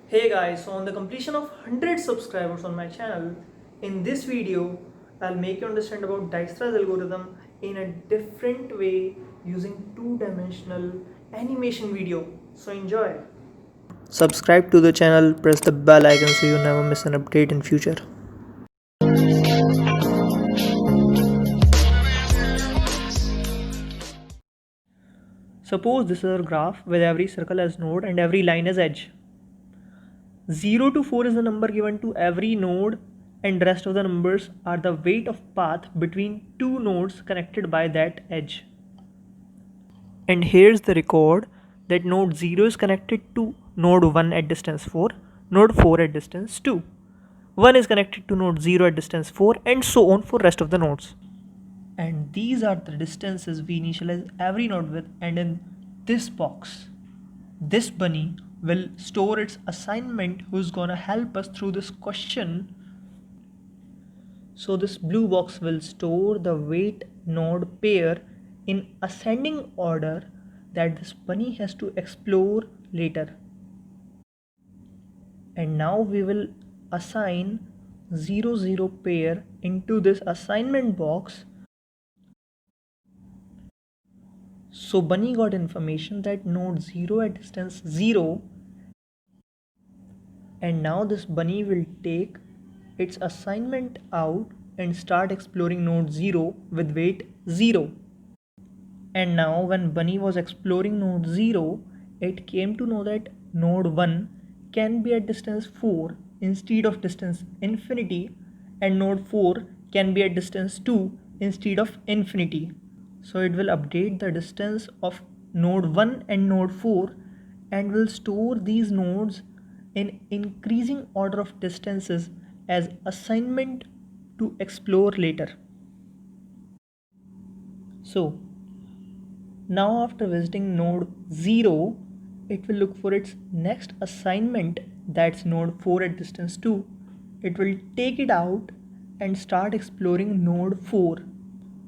Hey guys, so on the completion of 100 subscribers on my channel, in this video, I'll make you understand about Dijkstra's algorithm in a different way using two-dimensional animation video. So enjoy. Subscribe to the channel, press the bell icon so you never miss an update in future. Suppose this is a graph with every circle as node and every line as edge. 0 to 4 is the number given to every node and rest of the numbers are the weight of path between two nodes connected by that edge. And here's the record that node 0 is connected to node 1 at distance 4, node 4 at distance 2. 1 is connected to node 0 at distance 4 and so on for rest of the nodes. And these are the distances we initialize every node with, and in this box, this bunny will store its assignment who's gonna help us through this question. So this blue box will store the weight node pair in ascending order that this bunny has to explore later. And now we will assign 0 0 pair into this assignment box. So bunny got information that node 0 at distance 0, and now this bunny will take its assignment out and start exploring node 0 with weight 0. And now when bunny was exploring node 0, it came to know that node 1 can be at distance 4 instead of distance infinity, and node 4 can be at distance 2 instead of infinity. So it will update the distance of node 1 and node 4 and will store these nodes in increasing order of distances as assignment to explore later. So now after visiting node 0, it will look for its next assignment, that's node 4 at distance 2. It will take it out and start exploring node 4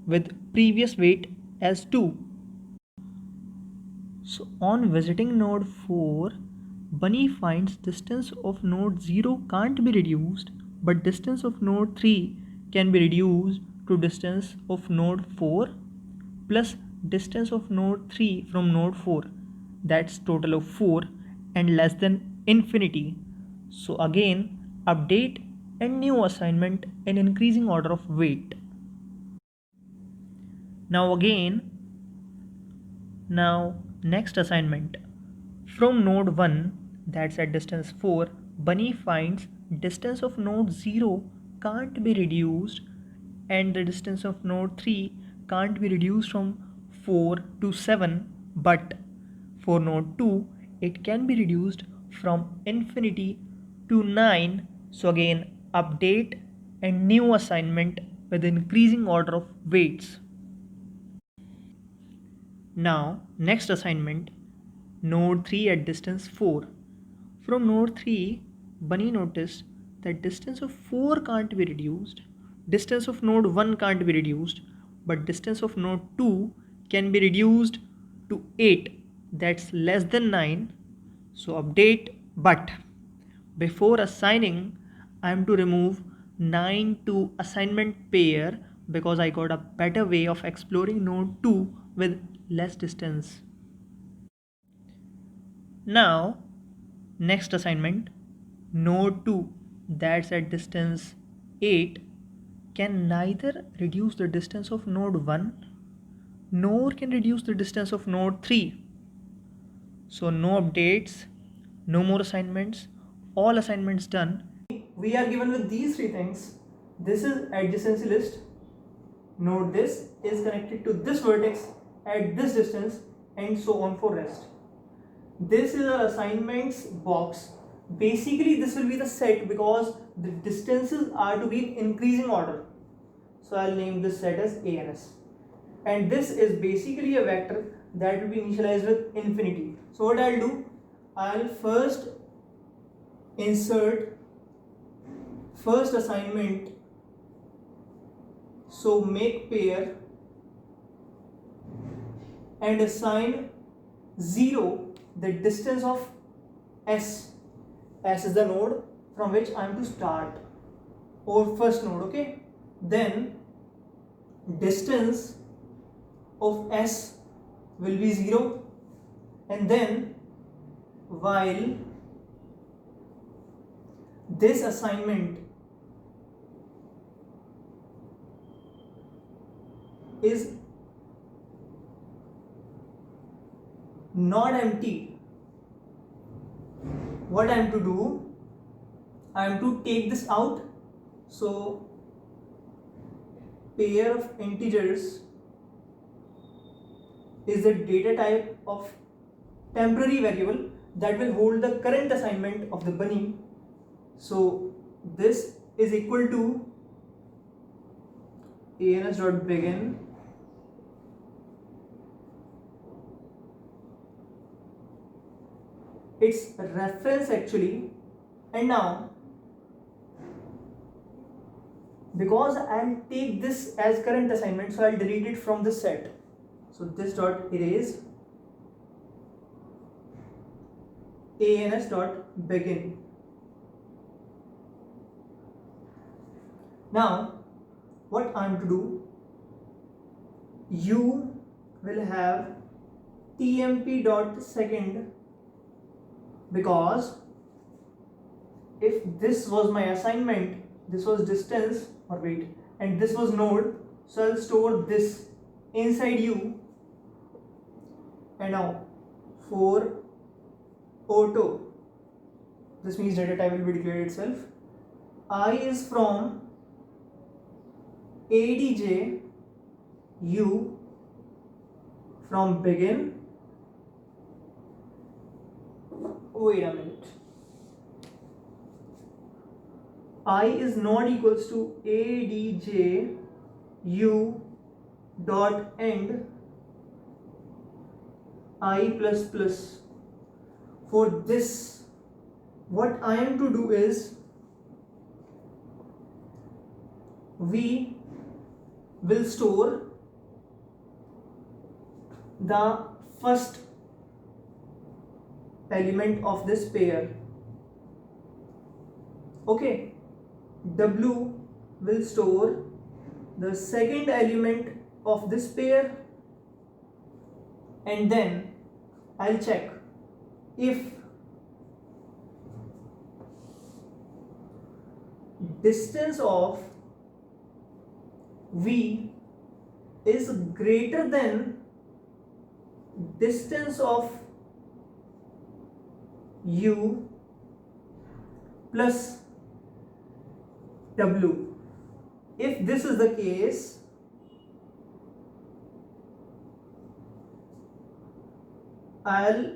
with previous weight as 2. So on visiting node 4, bunny finds distance of node 0 can't be reduced, but distance of node 3 can be reduced to distance of node 4 plus distance of node 3 from node 4, that's total of 4 and less than infinity. So again, update and new assignment in increasing order of weight. Now next assignment. From node 1, that's at distance 4, bunny finds distance of node 0 can't be reduced and the distance of node 3 can't be reduced from 4 to 7, but for node 2 it can be reduced from infinity to 9. So again, update and new assignment with increasing order of weights. Now next assignment, node 3 at distance 4. From node 3, bunny noticed that distance of 4 can't be reduced, distance of node 1 can't be reduced, but distance of node 2 can be reduced to 8, that's less than 9. So update, but before assigning, I am to remove 9 to assignment pair because I got a better way of exploring node 2 with less distance. Now next assignment, node 2, that's at distance 8, can neither reduce the distance of node 1 nor can reduce the distance of node 3. So no updates, no more assignments, all assignments done. We are given with these three things. This is adjacency list. Node this is connected to this vertex at this distance and so on for rest. This is our assignments box. Basically this will be the set because the distances are to be in increasing order. So I'll name this set as ANS. And this is basically a vector that will be initialized with infinity. So what I'll do, I'll first insert first assignment. So make pair and assign 0 the distance of S S is the node from which I am to start, or first node, okay? Then distance of S will be 0, and then while this assignment is not empty, what I am to do, I am to take this out. So pair of integers is the data type of temporary variable that will hold the current assignment of the bunny. So this is equal to ans.begin its reference actually, and now because I'll take this as current assignment, so I'll delete it from the set. So this dot erase ans.begin. Now what I'm to do, you will have tmp.second, because if this was my assignment, this was distance, or wait, and this was node, so I'll store this inside you. And now for auto, this means data type will be declared itself. I is from adj, u from begin. Wait a minute. I is not equals to adj u dot end I plus plus. For this, what I am to do is, we will store the first element of this pair, okay? W will store the second element of this pair, and then I'll check if distance of V is greater than distance of U plus W. If this is the case, I'll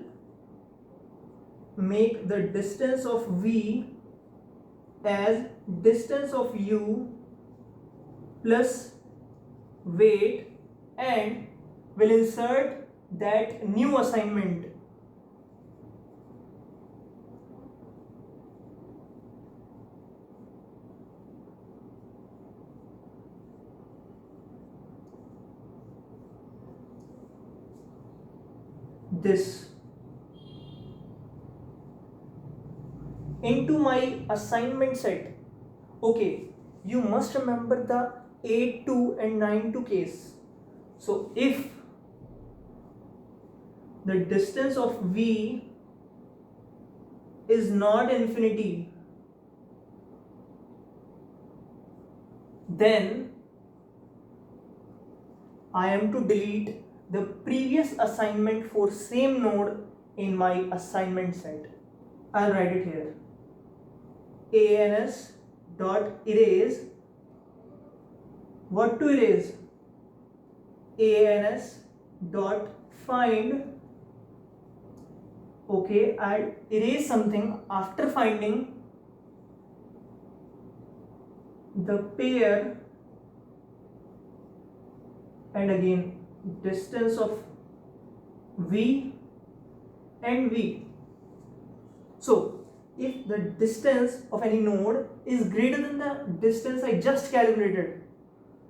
make the distance of V as distance of U plus weight, and will insert that new assignment. This into my assignment set. Okay, you must remember the 8-2 and 9-2 case. So if the distance of V is not infinity, then I am to delete the previous assignment for same node in my assignment set. I'll write it here. ans dot erase. What to erase? ans dot find. Okay, I'll erase something after finding the pair, and again distance of V and V. So if the distance of any node is greater than the distance I just calculated,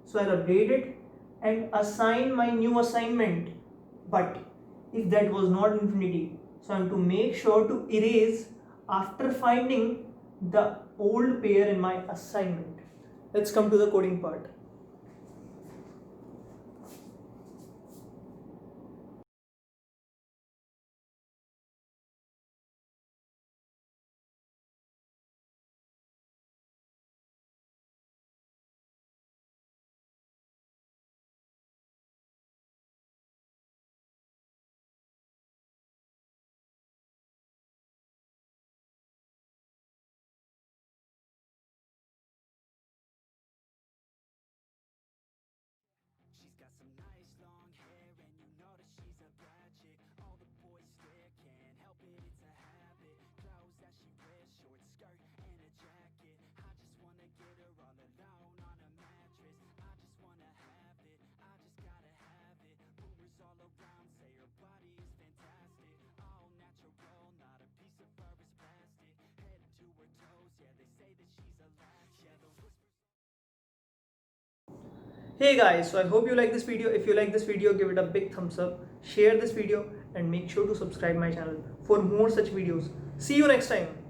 so I'll update it and assign my new assignment. But if that was not infinity, so I am to make sure to erase After finding the old pair in my assignment, let's come to the coding part. She's got some nice long hair and you know that she's a bad chick. All the boys stare, can't help it, it's a habit. Clothes that she wears, short skirt and a jacket. I just wanna get her all alone on a mattress. I just wanna have it, I just gotta have it. Rumors all around say her body is fantastic. All natural, not a piece of fur is plastic. Head to her toes, yeah, they say that she's a latch. Yeah, the whispers. Hey guys, so I hope you like this video. If you like this video, give it a big thumbs up, share this video and make sure to subscribe my channel for more such videos. See you next time.